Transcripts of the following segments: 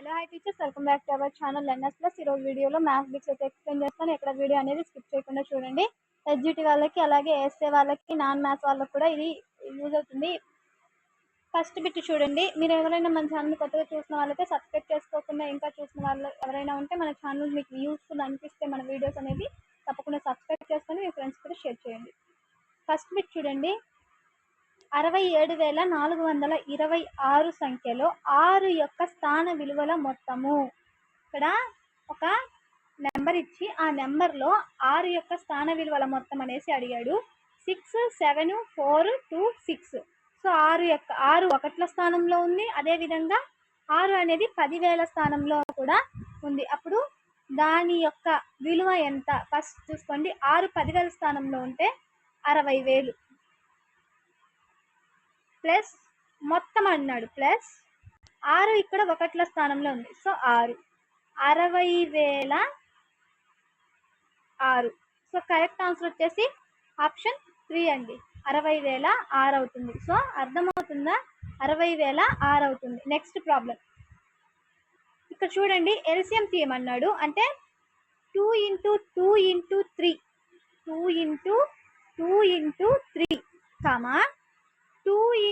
Hello hi teachers, welcome back to our channel NS plus. ఈరోజు వీడియోలో maths bits అయితే explain చేస్తాను. ఇక్కడ వీడియో అనేది స్కిప్ చేయకుండా చూడండి. ఎస్జిటి వాళ్ళకి అలాగే ఎస్ఏ వాళ్ళకి నాన్ మ్యాథ్స్ వాళ్ళకి కూడా ఇది యూజ్ అవుతుంది. ఫస్ట్ బిట్ చూడండి. మీరు ఎవరైనా మన ఛానల్ కొత్తగా చూసిన వాళ్ళైతే సబ్స్క్రైబ్ చేసుకోకుండా ఇంకా చూసిన వాళ్ళు ఎవరైనా ఉంటే మన ఛానల్ మీకు యూస్ఫుల్ అనిపిస్తే మన వీడియోస్ అనేది తప్పకుండా సబ్స్క్రైబ్ చేసుకొని మీ ఫ్రెండ్స్ కూడా షేర్ చేయండి. ఫస్ట్ బిట్ చూడండి. 67,426 సంఖ్యలో 6 యొక్క స్థాన విలువల మొత్తము. ఇక్కడ ఒక నెంబర్ ఇచ్చి ఆ నెంబర్లో 6 యొక్క స్థాన విలువల మొత్తం అనేసి అడిగాడు. 6, 7, 4, 2, 6. సో 6 ఒకట్ల స్థానంలో ఉంది. అదేవిధంగా 6 అనేది 10,000 స్థానంలో కూడా ఉంది. అప్పుడు దాని యొక్క విలువ ఎంత? ఫస్ట్ చూసుకోండి. 6 10,000 స్థానంలో ఉంటే 60,000 ప్లస్ మొత్తం అన్నాడు ప్లస్ 6 ఇక్కడ ఒకట్ల స్థానంలో ఉంది. సో 60,006. సో కరెక్ట్ ఆన్సర్ వచ్చేసి ఆప్షన్ 3 అండి. 60,006 అవుతుంది. సో అర్థమవుతుందా? 60,006 అవుతుంది. నెక్స్ట్ ప్రాబ్లం ఇక్కడ చూడండి. ఎల్సిఎం తీయమన్నాడు. అంటే 2 × 2 × 3 2 × 2 × 3 కామా 2 ×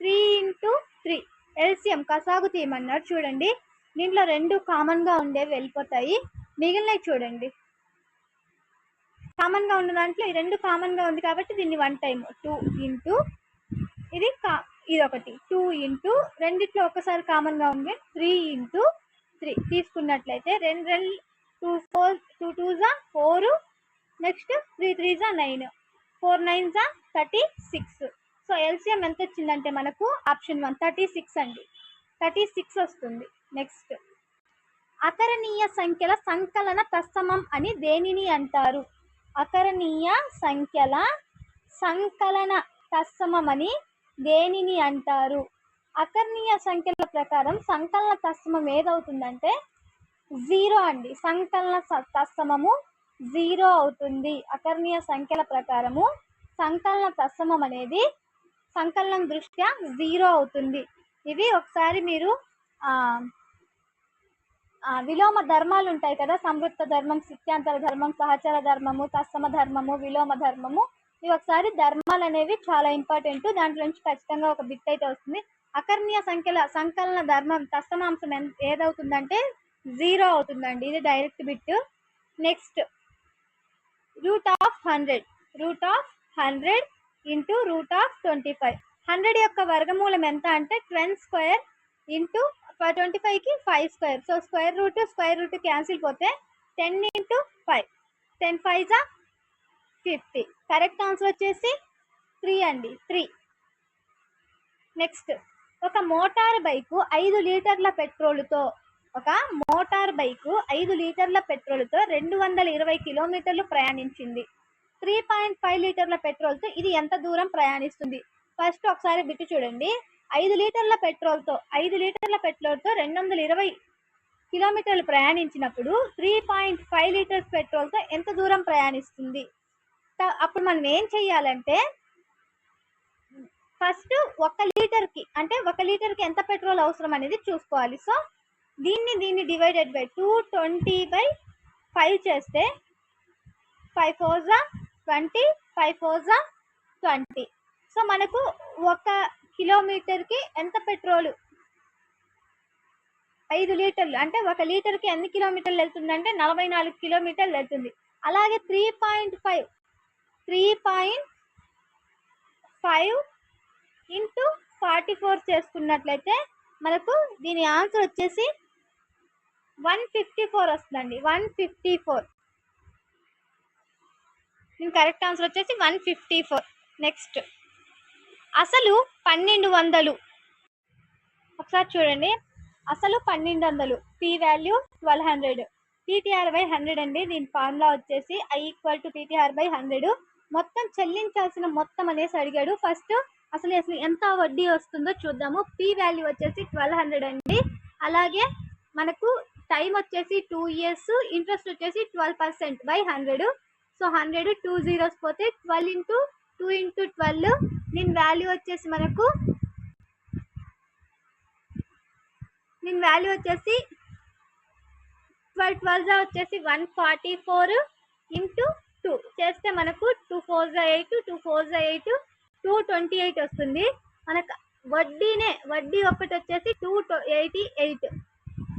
3 × 3 ఎల్సిఎం కసాగు తీయమన్నాడు. చూడండి, దీంట్లో 2 కామన్గా ఉండేవి వెళ్ళిపోతాయి. మిగిలినవి చూడండి. కామన్గా ఉన్న దాంట్లో ఈ 2 కామన్గా ఉంది కాబట్టి దీన్ని 1 టైం 2 × ఇది ఒకటి 2 × రెండిట్లో ఒకసారి కామన్గా ఉంది 3 × 3 తీసుకున్నట్లయితే 2 2 4 నెక్స్ట్ 3 3 9 4 9 36. సో ఎల్సిఎం ఎంత వచ్చిందంటే మనకు ఆప్షన్ 1 36 అండి. 36 వస్తుంది. నెక్స్ట్ అకరణీయ సంఖ్యల సంకలన తత్సమం అని దేనిని అంటారు? అకరణీయ సంఖ్యల సంకలన తత్సమం అని దేనిని అంటారు? అకరణీయ సంఖ్యల ప్రకారం సంకలన తత్సమం ఏదవుతుందంటే 0 అండి. సంకలన తత్సమము 0 అవుతుంది. అకరణీయ సంఖ్యల ప్రకారము సంకలన తత్సమం అనేది సంకలనం దృష్ట్యా 0 అవుతుంది. ఇవి ఒకసారి మీరు విలోమ ధర్మాలు ఉంటాయి కదా, సంవృత్త ధర్మం, స్థిత్యాంతర ధర్మం, సహచర ధర్మము, తత్సమ ధర్మము, విలోమ ధర్మము. ఇవి ఒకసారి ధర్మాలు అనేవి చాలా ఇంపార్టెంట్. దాంట్లో నుంచి ఖచ్చితంగా ఒక బిట్ అయితే వస్తుంది. అకర్ణీయ సంఖ్యల సంకలన ధర్మం తత్సమాంశం ఏదవుతుందంటే 0 అవుతుందండి. ఇది డైరెక్ట్ బిట్. నెక్స్ట్ √100 √100 × √25. 100 యొక్క వర్గమూలం ఎంత అంటే 10² × 25కి 5². సో స్క్వేర్ రూట్ క్యాన్సిల్ పోతే 10 × 5 10 5 50. కరెక్ట్ ఆన్సర్ వచ్చేసి 3 అండి. 3. నెక్స్ట్ ఒక మోటార్ బైకు 5 లీటర్ల పెట్రోలుతో 220 కిలోమీటర్లు ప్రయాణించింది. 3.5 లీటర్ల పెట్రోల్తో ఇది ఎంత దూరం ప్రయాణిస్తుంది? ఫస్ట్ ఒకసారి బిట్టు చూడండి. 5 లీటర్ల పెట్రోల్తో 220 కిలోమీటర్లు ప్రయాణించినప్పుడు 3.5 లీటర్స్ పెట్రోల్తో ఎంత దూరం ప్రయాణిస్తుంది? అప్పుడు మనం ఏం చెయ్యాలంటే ఫస్ట్ 1 లీటర్కి ఎంత పెట్రోల్ అవసరం అనేది చూసుకోవాలి. సో దీన్ని డివైడెడ్ బై 220/5 చేస్తే 5 4 20 5 4 20. సో మనకు 1 కిలోమీటర్కి ఎంత పెట్రోల్? 5 లీటర్లు అంటే 1 లీటర్కి ఎన్ని కిలోమీటర్లు వెళ్తుంది అంటే 44 కిలోమీటర్లు వెళ్తుంది. అలాగే 3.5 × 44 చేసుకున్నట్లయితే మనకు దీని ఆన్సర్ వచ్చేసి 154 వస్తుందండి. 154. దీని కరెక్ట్ ఆన్సర్ వచ్చేసి 154. నెక్స్ట్ అసలు 1200 ఒకసారి చూడండి. అసలు 1200 పి వాల్యూ 1200 PTR/100 అండి. దీని ఫార్ములా వచ్చేసి I = PTR/100. మొత్తం చెల్లించాల్సిన మొత్తం అనేసి అడిగాడు. ఫస్ట్ అసలు ఎంత వడ్డీ వస్తుందో చూద్దాము. పి వాల్యూ వచ్చేసి 1200 అండి. అలాగే మనకు టైం వచ్చేసి 2 years, ఇంట్రెస్ట్ వచ్చేసి 12%/100. సో 100 2 zeros పోతే 12 × 2 × 12. దీని వాల్యూ వచ్చేసి మనకు దీని వాల్యూ వచ్చేసి 12 వచ్చేసి 144 ఇంటూ 2 చేస్తే మనకు 2 4 8 2 4 8 228 వస్తుంది. మనకు వడ్డీ ఒక్కటి వచ్చేసి 288.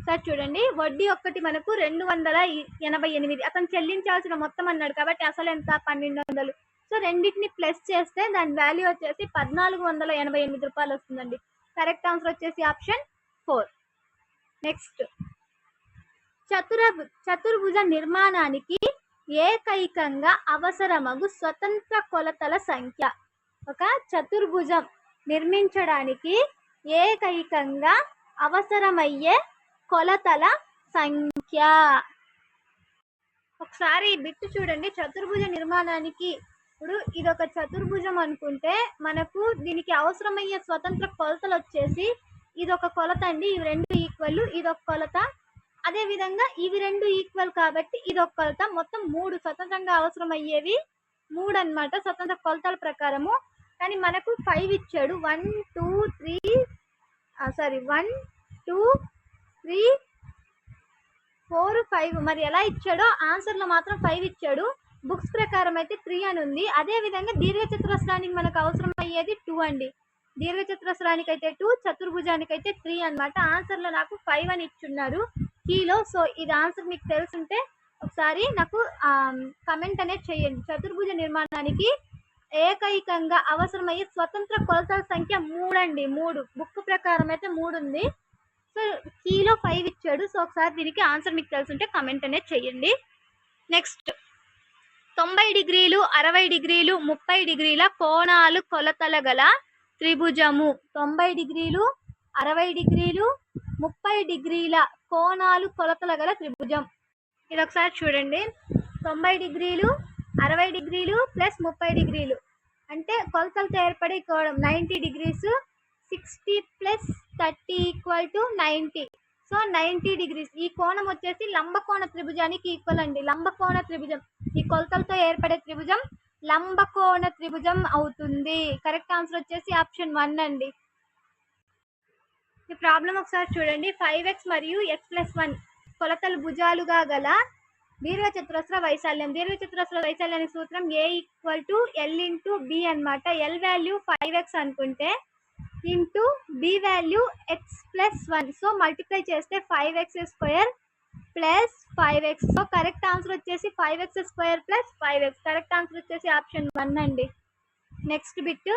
సార్ చూడండి, వడ్డీ ఒక్కటి మనకు 288. అతను చెల్లించాల్సిన మొత్తం అన్నాడు కాబట్టి అసలు ఎంత 1200. సో రెండింటిని ప్లస్ చేస్తే దాని వాల్యూ వచ్చేసి 1488 రూపాయలు వస్తుందండి. కరెక్ట్ ఆన్సర్ వచ్చేసి ఆప్షన్ 4. నెక్స్ట్, చతుర్భుజ నిర్మాణానికి ఏకైకంగా అవసరమగు స్వతంత్ర కొలతల సంఖ్య. ఒక చతుర్భుజం నిర్మించడానికి ఏకైకంగా అవసరమయ్యే కొలతల సంఖ్య. ఒకసారి ఈ బిట్టు చూడండి. చతుర్భుజ నిర్మాణానికి, ఇప్పుడు ఇదొక చతుర్భుజం అనుకుంటే మనకు దీనికి అవసరమయ్యే స్వతంత్ర కొలతలు వచ్చేసి ఇదొక కొలత అండి, ఇవి రెండు ఈక్వల్, ఇదొక కొలత. అదే విధంగా ఇవి రెండు ఈక్వల్ కాబట్టి ఇదొక కొలత. మొత్తం 3 స్వతంత్రంగా అవసరమయ్యేవి 3 అన్నమాట స్వతంత్ర కొలతల ప్రకారము. కానీ మనకు 5 ఇచ్చాడు. 1 2 3 1 2 3 4 5. మరి ఎలా ఇచ్చాడో ఆన్సర్లో మాత్రం 5 ఇచ్చాడు. బుక్స్ ప్రకారం అయితే 3 అని ఉంది. అదే విధంగా దీర్ఘచతురస్రానికి మనకు అవసరం అయ్యేది 2 అండి. దీర్ఘచతురస్రానికి అయితే 2, చతుర్భుజానికి అయితే 3 అనమాట. ఆన్సర్లో నాకు 5 అని ఇచ్చున్నారు కీలో. సో ఇది ఆన్సర్ మీకు తెలుసుంటే ఒకసారి నాకు కమెంట్ అనేది చేయండి. చతుర్భుజ నిర్మాణానికి ఏకైకంగా అవసరమయ్యే స్వతంత్ర కొలతల సంఖ్య 3 అండి. 3 బుక్ ప్రకారం అయితే 3 ఉంది. సో కీలో 5 ఇచ్చాడు. సో ఒకసారి దీనికి ఆన్సర్ మీకు తెలుసుంటే కమెంట్ అనేది చేయండి. నెక్స్ట్, 90 డిగ్రీలు 60 డిగ్రీలు 30 డిగ్రీల కోణాలు కొలతల గల త్రిభుజము. 90 డిగ్రీలు 60 డిగ్రీలు 30 డిగ్రీల కోణాలు కొలతల గల త్రిభుజం. ఇది ఒకసారి చూడండి. 90 డిగ్రీలు 60 డిగ్రీలు ప్లస్ 30 డిగ్రీలు అంటే కొలతలతో ఏర్పడే కోణం 90 degrees. 60 plus 30 equal to 90. So 90 degrees. ఈ కోణం వచ్చేసి లంబకోణ త్రిభుజానికి ఈక్వల్ అండి. లంబకోణ త్రిభుజం, ఈ కొలతలతో ఏర్పడే త్రిభుజం లంబకోణ త్రిభుజం అవుతుంది. కరెక్ట్ ఆన్సర్ వచ్చేసి ఆప్షన్ 1 అండి. ఈ ప్రాబ్లం ఒకసారి చూడండి. 5x మరియు x+1 కొలతలు భుజాలుగా గల దీర్ఘచతురస్ర వైశాల్యం. దీర్ఘచతురస్ర వైశాల్యానికి సూత్రం a = l × b అనమాట. l వాల్యూ 5x అనుకుంటే into b value x+1. So multiply చేస్తే 5x² plus 5x. So correct answer వచ్చేసి 5x² plus 5x. Correct answer వచ్చేసి ఆప్షన్ 1 అండి. నెక్స్ట్ బిట్,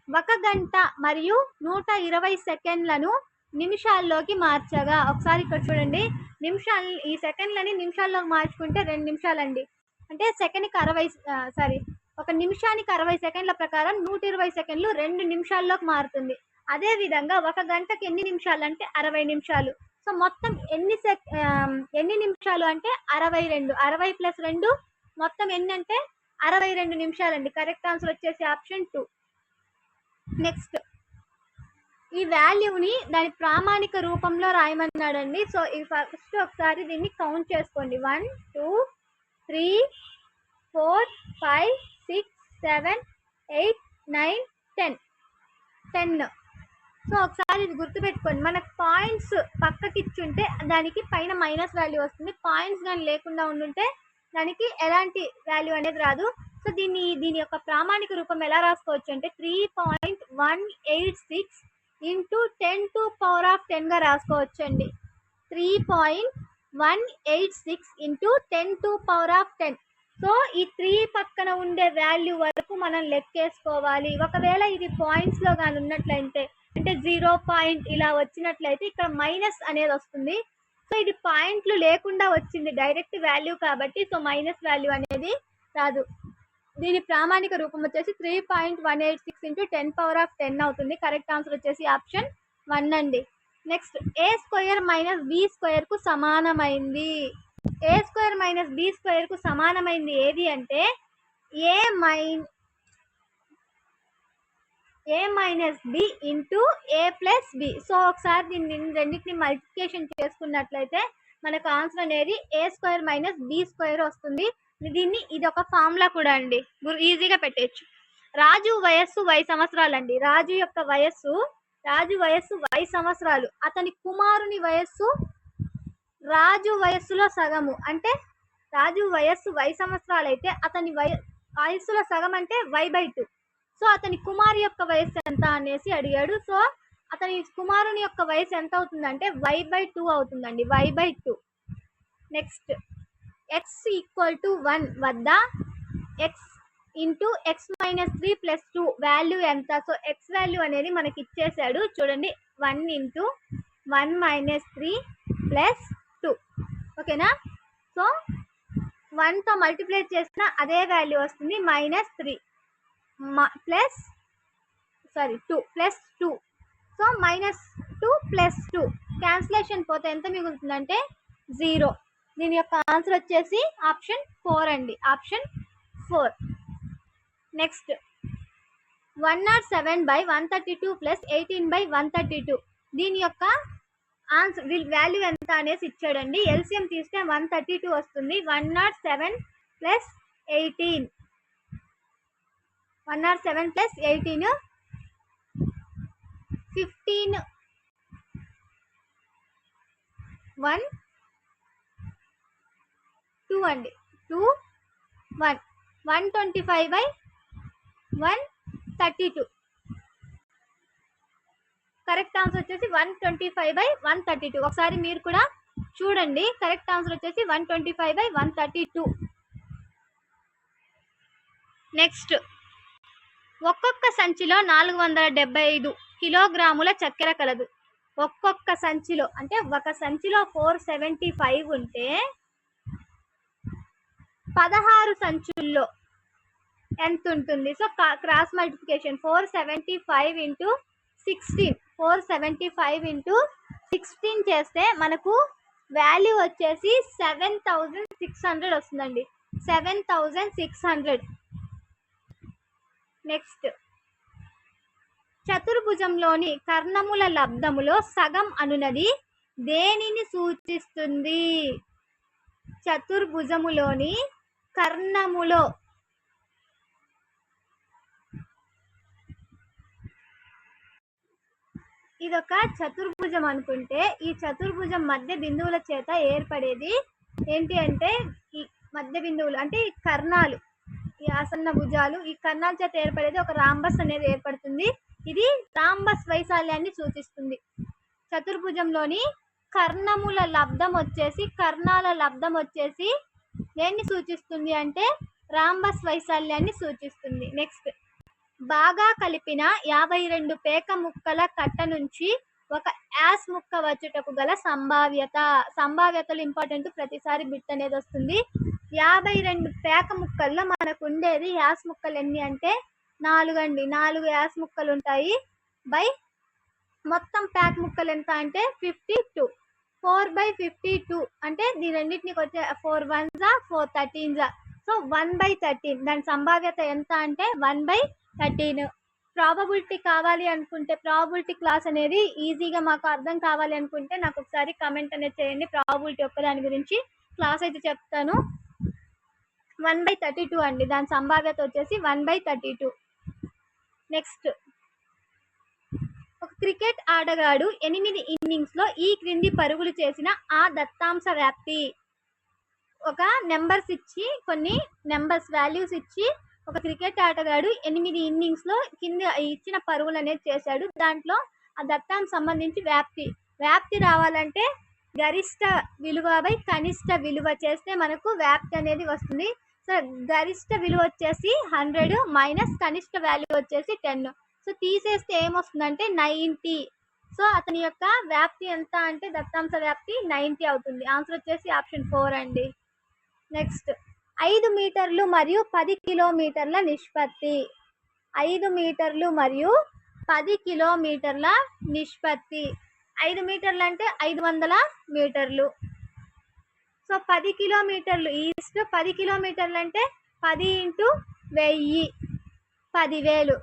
1 గంట మరియు 120 సెకండ్లను నిమిషాల్లోకి మార్చగా. ఒకసారి ఇక్కడ చూడండి. ఈ సెకండ్లని నిమిషాల్లోకి మార్చుకుంటే 2 నిమిషాలండి. అంటే సెకండ్కి 1 నిమిషానికి 60 సెకండ్ల ప్రకారం 120 సెకండ్లు 2 నిమిషాల్లోకి మారుతుంది. అదే విధంగా 1 గంటకి ఎన్ని నిమిషాలు అంటే 60 నిమిషాలు. సో మొత్తం ఎన్ని నిమిషాలు అంటే 62. 60 + 2 మొత్తం ఎన్ని అంటే 62 నిమిషాలండి. కరెక్ట్ ఆన్సర్ వచ్చేసి ఆప్షన్ 2. నెక్స్ట్, ఈ వాల్యూని దాని ప్రామాణిక రూపంలో రాయమన్నాడండి. సో ఈ ఫస్ట్ ఒకసారి దీన్ని కౌంట్ చేసుకోండి. 1 2 3 4 5 6 7 8 9 10. సో ఒకసారి ఇది గుర్తుపెట్టుకోండి. మనకు పాయింట్స్ పక్కకి ఇచ్చుంటే దానికి పైన మైనస్ వాల్యూ వస్తుంది. పాయింట్స్ కానీ లేకుండా ఉండుంటే దానికి ఎలాంటి వాల్యూ అనేది రాదు. సో దీని యొక్క ప్రామాణిక రూపం ఎలా రాసుకోవచ్చు అంటే 3.186 × 10⁻10 గా రాసుకోవచ్చు అండి. 3.186 × 10⁻10. సో ఈ 3 పక్కన ఉండే వాల్యూ వరకు మనం లెక్కేసుకోవాలి. ఒకవేళ ఇది పాయింట్స్లో కానీ ఉన్నట్లయితే అంటే 0 పాయింట్ ఇలా వచ్చినట్లయితే ఇక్కడ మైనస్ అనేది వస్తుంది. సో ఇది పాయింట్లు లేకుండా వచ్చింది డైరెక్ట్ వాల్యూ కాబట్టి సో మైనస్ వాల్యూ అనేది రాదు. దీని ప్రామాణిక రూపం వచ్చేసి 3.186 × 10⁻10 అవుతుంది. కరెక్ట్ ఆన్సర్ వచ్చేసి ఆప్షన్ 1 అండి. నెక్స్ట్, a² - b² కు సమానమైంది. a² - b² కు సమానమైంది ఏది అంటే a - b × a + b. So ఒకసారి దీన్ని రెండింటిని మల్టిప్లికేషన్ చేసుకున్నట్లయితే మనకు ఆన్సర్ అనేది a² - b² వస్తుంది. ఇది ఒక ఫార్ములా కూడా అండి, ఈజీగా పెట్టచ్చు. రాజు వయస్సు 10 సంవత్సరాలండి. రాజు యొక్క వయస్సు రాజు వయస్సు y సంవత్సరాలు, అతని కుమారుని వయస్సు రాజు వయస్సులో సగము. అంటే రాజు వయస్సు y సంవత్సరాలు అయితే అతని వయస్సులో సగం అంటే y/2. సో అతని కుమారు యొక్క వయస్సు ఎంత అనేసి అడిగాడు. సో అతని కుమారుని యొక్క వయసు ఎంత అవుతుందంటే y/2 అవుతుందండి, y/2. నెక్స్ట్ x = 1 వద్ద x ఇంటూ x - 3 + 2 వాల్యూ ఎంత? సో x వాల్యూ అనేది మనకి ఇచ్చేసాడు చూడండి, 1 × 1 - 3 + 2. ఓకేనా? సో 1తో మల్టిప్లై చేసిన అదే వాల్యూ వస్తుంది, -3 2 + 2. సో -2 + 2 క్యాన్సిలేషన్ పోతే ఎంత మిగులుతుందంటే 0. దీని యొక్క ఆన్సర్ వచ్చేసి ఆప్షన్ 4 అండి, ఆప్షన్ 4. నెక్స్ట్ 107/132 + 18/132. దీని యొక్క ఆన్సర్ వాల్యూ ఎంత అనేసి ఇచ్చాడండి. ఎల్సిఎం తీస్తే 132 వస్తుంది. 107 + 18 107 + 18 15 1 2 అండి, 2 1 125/132. కరెక్ట్ ఆన్సర్ వచ్చేసి 125/132. ఒకసారి మీరు కూడా చూడండి, కరెక్ట్ ఆన్సర్ వచ్చేసి 125/132. నెక్స్ట్ ఒక్కొక్క సంచిలో 475 కిలోగ్రాముల చక్కెర కలదు. ఒక్కొక్క సంచిలో అంటే ఒక సంచిలో 475 ఉంటే 16 సంచుల్లో ఎంత ఉంటుంది? సో క్రాస్ మల్టిప్లికేషన్ 475 × 16 475 × 16 చేస్తే మనకు వాల్యూ వచ్చేసి 7600 వస్తుందండి, 7600. నెక్స్ట్ చతుర్భుజంలోని కర్ణముల లబ్ధములో సగం అనునది దేనిని సూచిస్తుంది? చతుర్భుజములోని కర్ణములో ఇదొక చతుర్భుజం అనుకుంటే ఈ చతుర్భుజం మధ్య బిందువుల చేత ఏర్పడేది ఏంటి అంటే ఈ మధ్య బిందువులు అంటే ఈ కర్ణాలు, ఈ ఆసన్న భుజాలు, ఈ కర్ణాల చేత ఏర్పడేది ఒక రాంబస్ అనేది ఏర్పడుతుంది. ఇది రాంబస్ వైశాల్యాన్ని సూచిస్తుంది. చతుర్భుజంలోని కర్ణముల లబ్ధం వచ్చేసి కర్ణాల లబ్ధం వచ్చేసి దేన్ని సూచిస్తుంది అంటే రాంబస్ వైశాల్యాన్ని సూచిస్తుంది. నెక్స్ట్ బాగా కలిపిన 52 పేక ముక్కల కట్ట నుంచి ఒక యాస్ ముక్క వచ్చుటకు గల సంభావ్యతలు ఇంపార్టెంట్, ప్రతిసారి బిట్ అనేది వస్తుంది. 52 పేక ముక్కల్లో మనకు ఉండేది యాస్ ముక్కలు ఎన్ని అంటే 4 అండి, 4 యాస్ ముక్కలు ఉంటాయి. బై మొత్తం ప్యాక్ ముక్కలు ఎంత అంటే 52. 4/52 అంటే దీని రెండింటికి వచ్చే 4 1s 4 13s. సో 1/13 దాని సంభావ్యత ఎంత అంటే 1/13. ప్రాబబిలిటీ కావాలి అనుకుంటే ప్రాబబిలిటీ క్లాస్ అనేది ఈజీగా మాకు అర్థం కావాలి అనుకుంటే నాకు ఒకసారి కమెంట్ అనేది చేయండి. ప్రాబబిలిటీ యొక్క దాని గురించి క్లాస్ అయితే చెప్తాను. 1/32 అండి, దాని సంభావ్యత వచ్చేసి 1/32. నెక్స్ట్ ఒక క్రికెట్ ఆటగాడు 8 ఇన్నింగ్స్లో ఈ క్రింది పరుగులు చేసిన ఆ దత్తాంశ వ్యాప్తి. ఒక నెంబర్స్ ఇచ్చి కొన్ని నెంబర్స్ వాల్యూస్ ఇచ్చి ఒక క్రికెట్ ఆటగాడు 8 ఇన్నింగ్స్లో కింద ఇచ్చిన పరుగులు అనేది చేశాడు. దాంట్లో ఆ దత్తాంశం సంబంధించి వ్యాప్తి రావాలంటే గరిష్ట విలువ బై కనిష్ట విలువ చేస్తే మనకు వ్యాప్తి అనేది వస్తుంది. సో గరిష్ట విలువ వచ్చేసి 100 మైనస్ కనిష్ట వాల్యూ వచ్చేసి 10. సో తీసేస్తే ఏమొస్తుందంటే 90. సో అతని యొక్క వ్యాప్తి ఎంత అంటే దత్తాంశ వ్యాప్తి 90 అవుతుంది. ఆన్సర్ వచ్చేసి ఆప్షన్ 4 అండి. నెక్స్ట్ 5 మీటర్లు మరియు 10 కిలోమీటర్ల నిష్పత్తి. 5 మీటర్లు మరియు 10 కిలోమీటర్ల నిష్పత్తి. 5 మీటర్లు అంటే 500 మీటర్లు. సో 10 కిలోమీటర్లు ఈస్ట్ 10 కిలోమీటర్లు అంటే 10 × 1000 10,000.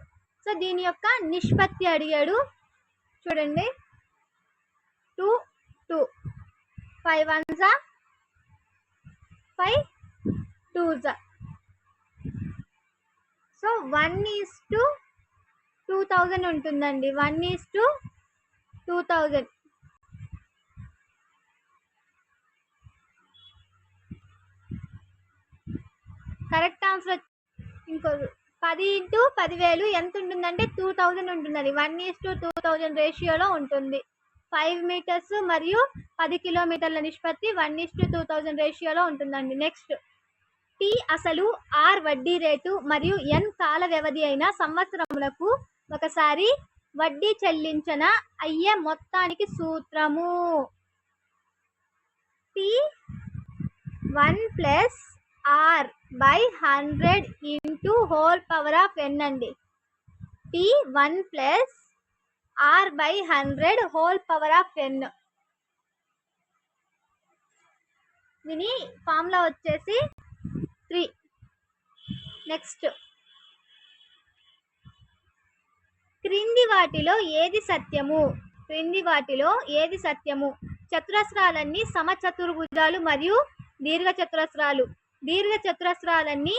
సో దీని యొక్క నిష్పత్తి అడిగాడు చూడండి, 2 2 5 1s 5 2s. సో 1:10 2000 ఉంటుందండి. 1:2000. కరెక్ట్ ఆన్సర్ ఇంకో 10 × 10,000 ఎంత ఉంటుందంటే 2000 ఉంటుందండి. 1:2000 రేషియోలో ఉంటుంది. 5 మీటర్స్ మరియు 10 కిలోమీటర్ల నిష్పత్తి 1:2000 రేషియోలో ఉంటుందండి. నెక్స్ట్, టీ అసలు, ఆర్ వడ్డీ రేటు మరియు ఎన్ కాల వ్యవధి అయిన సంవత్సరములకు ఒకసారి వడ్డీ చెల్లించన అయ్యే మొత్తానికి సూత్రము. T 1 + r/100 × whole power of n అండి. T 1 + r/100 whole power of n. దీని ఫార్ములా వచ్చేసి 3. నెక్స్ట్, క్రింది వాటిలో ఏది సత్యము? చతురస్రాలన్నీ సమచతుర్భుజాలు మరియు దీర్ఘచతురస్రాలు. దీర్ఘచతురస్రాలన్నీ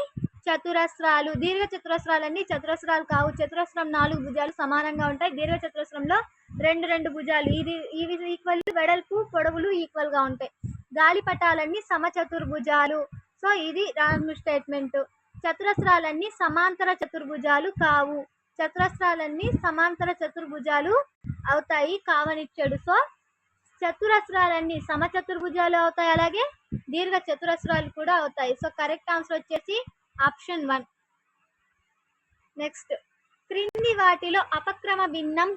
చతురస్రాలు కావు. చతురస్రం 4 భుజాలు సమానంగా ఉంటాయి. దీర్ఘచతురస్రంలో 2 భుజాలు, ఇవి ఈక్వల్, వెడల్పు పొడవులు ఈక్వల్ గా ఉంటాయి. గాలిపటాలన్నీ సమచతుర్భుజాలు. సో ఇది రాంగ్ స్టేట్మెంట్. చతురస్రాలన్నీ సమాంతర చతుర్భుజాలు కావు. చతురస్రాలన్నీ సమాంతర చతుర్భుజాలు అవుతాయి, కావనిచ్చాడు. సో చతురస్రాలన్నీ సమచతుర్భుజాలు అవుతాయి, అలాగే దీర్ఘ చతురస్రాలు కూడా అవుతాయి. సో కరెక్ట్ ఆన్సర్ వచ్చేసి ఆప్షన్ 1. నెక్స్ట్, క్రింది వాటిలో అపక్రమ భిన్నం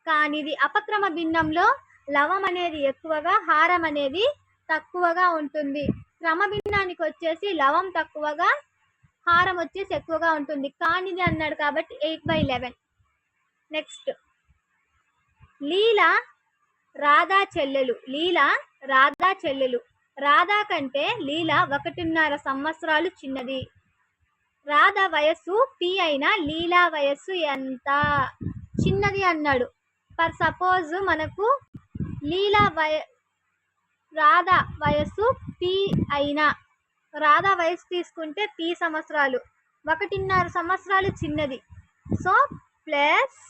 కానిది. అపక్రమ భిన్నంలో లవం అనేది ఎక్కువగా, హారం అనేది తక్కువగా ఉంటుంది. క్రమ భిన్నానికి వచ్చేసి లవం తక్కువగా, హారం వచ్చేసి ఎక్కువగా ఉంటుంది. కానిది అన్నాడు కాబట్టి 8/11. నెక్స్ట్, లీల రాధా చెల్లెలు. రాధా కంటే లీల 1.5 సంవత్సరాలు చిన్నది. రాధ వయస్సు p అయినా లీలా వయస్సు ఎంత? చిన్నది అన్నాడు. ఫర్ సపోజ్ మనకు రాధ వయస్సు p అయినా, రాధ వయస్సు తీసుకుంటే p సంవత్సరాలు, 1.5 సంవత్సరాలు చిన్నది. సో ప్లస్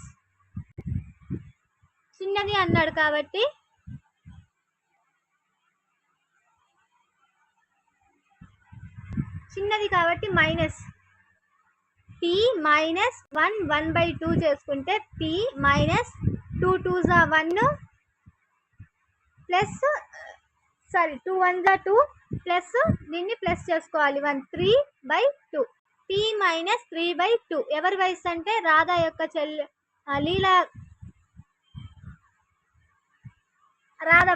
చిన్నది అన్నాడు కాబట్టి మైనస్ p - 1/2 చేసుకుంటే p - 2 2s 1 plus 2 1s 2 plus దీన్ని ప్లస్ చేసుకోవాలి 1 3/2. p - 3/2 ఎవరి వయసు అంటే రాధా యొక్క రాధ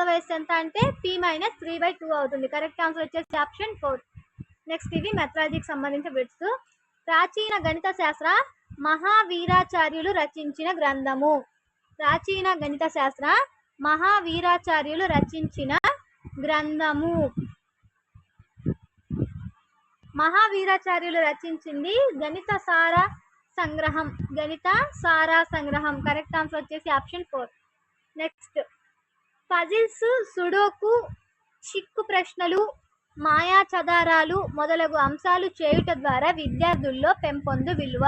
వయస్సు ఎంత అంటే p - 3/2 అవుతుంది. కరెక్ట్ ఆన్సర్ వచ్చేసి ఆప్షన్ 4. నెక్స్ట్, ఇది మెథడాలజీకి సంబంధించిన బిట్స్. ప్రాచీన గణిత శాస్త్ర మహావీరాచార్యులు రచించిన గ్రంథము. మహావీరాచార్యులు రచించింది గణిత సారా సంగ్రహం. కరెక్ట్ ఆన్సర్ వచ్చేసి ఆప్షన్ 4. నెక్స్ట్, పజిల్స్, సుడోకు, చిక్కు ప్రశ్నలు, మాయా చదారాలు మొదలగు అంశాలు చేయుట ద్వారా విద్యార్థుల్లో పెంపొందు విలువ.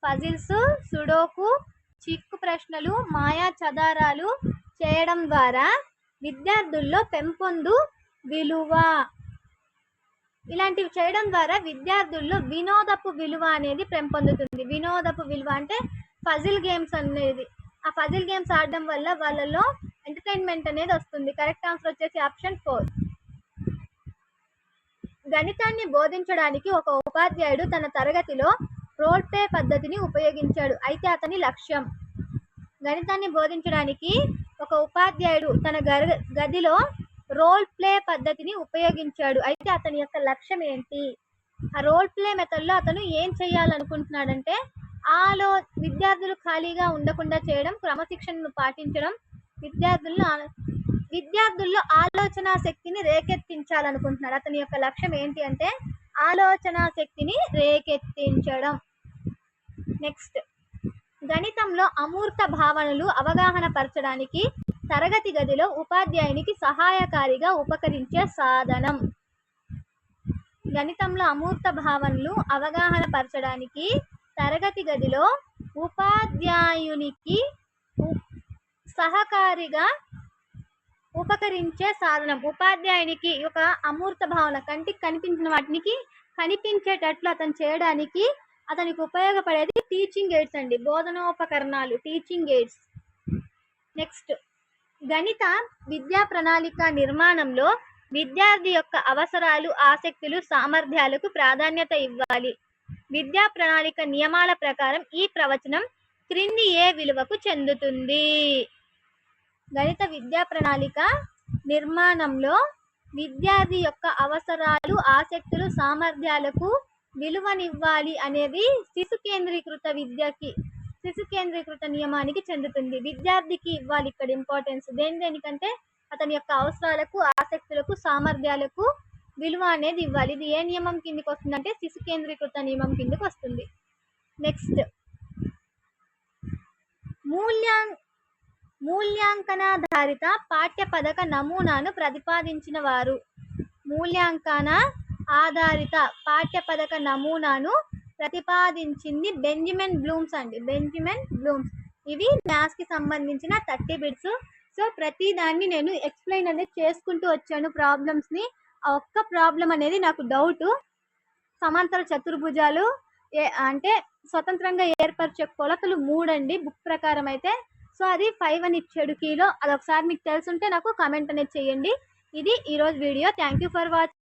పజిల్స్, సుడోకు, చిక్కు ప్రశ్నలు, మాయా చదారాలు చేయడం ద్వారా విద్యార్థుల్లో పెంపొందు విలువ. ఇలాంటివి చేయడం ద్వారా విద్యార్థుల్లో వినోదపు విలువ అనేది పెంపొందుతుంది. వినోదపు విలువ అంటే పజిల్ గేమ్స్ అనేది. ఆ పజిల్ గేమ్స్ ఆడడం వల్ల వాళ్ళలో ఎంటర్టైన్మెంట్ అనేది వస్తుంది. కరెక్ట్ ఆన్సర్ వచ్చేసి ఆప్షన్ 4. గణితాన్ని బోధించడానికి ఒక ఉపాధ్యాయుడు తన తరగతిలో రోల్ ప్లే పద్ధతిని ఉపయోగించాడు. అయితే అతని లక్ష్యం. గణితాన్ని బోధించడానికి ఒక ఉపాధ్యాయుడు తన గదిలో రోల్ ప్లే పద్ధతిని ఉపయోగించాడు. అయితే అతని యొక్క లక్ష్యం ఏంటి? ఆ రోల్ ప్లే మెథడ్లో అతను ఏం చేయాలనుకుంటున్నాడంటే విద్యార్థులు ఖాళీగా ఉండకుండా చేయడం, క్రమశిక్షణను పాటించడం, విద్యార్థుల్లో ఆలోచన శక్తిని రేకెత్తించాలనుకుంటున్నాడు. అతని యొక్క లక్ష్యం ఏంటి అంటే ఆలోచన శక్తిని రేకెత్తించడం. నెక్స్ట్, గణితంలో అమూర్త భావనలు అవగాహన పరచడానికి తరగతి గదిలో ఉపాధ్యాయునికి సహాయకారిగా ఉపకరించే సాధనం. గణితంలో అమూర్త భావనలు అవగాహన పరచడానికి తరగతి గదిలో ఉపాధ్యాయునికి సహకారిగా ఉపకరించే సాధనం. ఉపాధ్యాయునికి ఒక అమూర్త భావన కంటికి కనిపించిన వాటికి కనిపించేటట్లు అతను చేయడానికి అతనికి ఉపయోగపడేది టీచింగ్ ఎయిడ్స్ అండి, బోధనోపకరణాలు, టీచింగ్ ఎయిడ్స్. నెక్స్ట్, గణిత విద్యా ప్రణాళిక నిర్మాణంలో విద్యార్థి యొక్క అవసరాలు, ఆసక్తులు, సామర్థ్యాలకు ప్రాధాన్యత ఇవ్వాలి. విద్యా ప్రణాళిక నియమాల ప్రకారం ఈ ప్రవచనం క్రింది ఏ విలువకు చెందుతుంది? గణిత విద్యా ప్రణాళిక నిర్మాణంలో విద్యార్థి యొక్క అవసరాలు, ఆసక్తులు, సామర్థ్యాలకు విలువనివ్వాలి అనేది శిశు కేంద్రీకృత నియమానికి చెందుతుంది. విద్యార్థికి ఇవ్వాలి ఇక్కడ ఇంపార్టెన్స్. దేనికంటే అతని యొక్క అవసరాలకు, ఆసక్తులకు, సామర్థ్యాలకు విలువ అనేది ఇవ్వాలి. ఇది ఏ నియమం కిందకి వస్తుందంటే శిశు కేంద్రీకృత నియమం కిందకి వస్తుంది. నెక్స్ట్, మూల్యాంకనాధారిత పాఠ్య పథక నమూనాను ప్రతిపాదించిన వారు. మూల్యాంకన ఆధారిత పాఠ్య పథక నమూనాను ప్రతిపాదించింది బెంజమిన్ బ్లూమ్స్ అండి, బెంజమిన్ బ్లూమ్స్. ఇవి మ్యాథ్స్ కి సంబంధించిన 30 బిట్స్. సో ప్రతి దాన్ని నేను ఎక్స్ప్లెయిన్ అనేది చేసుకుంటూ వచ్చాను ప్రాబ్లమ్స్ ని. ఆ ఒక్క ప్రాబ్లం అనేది నాకు డౌట్, సమాంతర చతుర్భుజాలు అంటే స్వతంత్రంగా ఏర్పరిచే కొలతలు 3 అండి బుక్ ప్రకారం అయితే. సో అది 5 అని ఇచ్చాడు కీలో. అది ఒకసారి మీకు తెలుసుంటే నాకు కామెంట్ అనేది చేయండి. ఇది ఈరోజు video. Thank you for watching.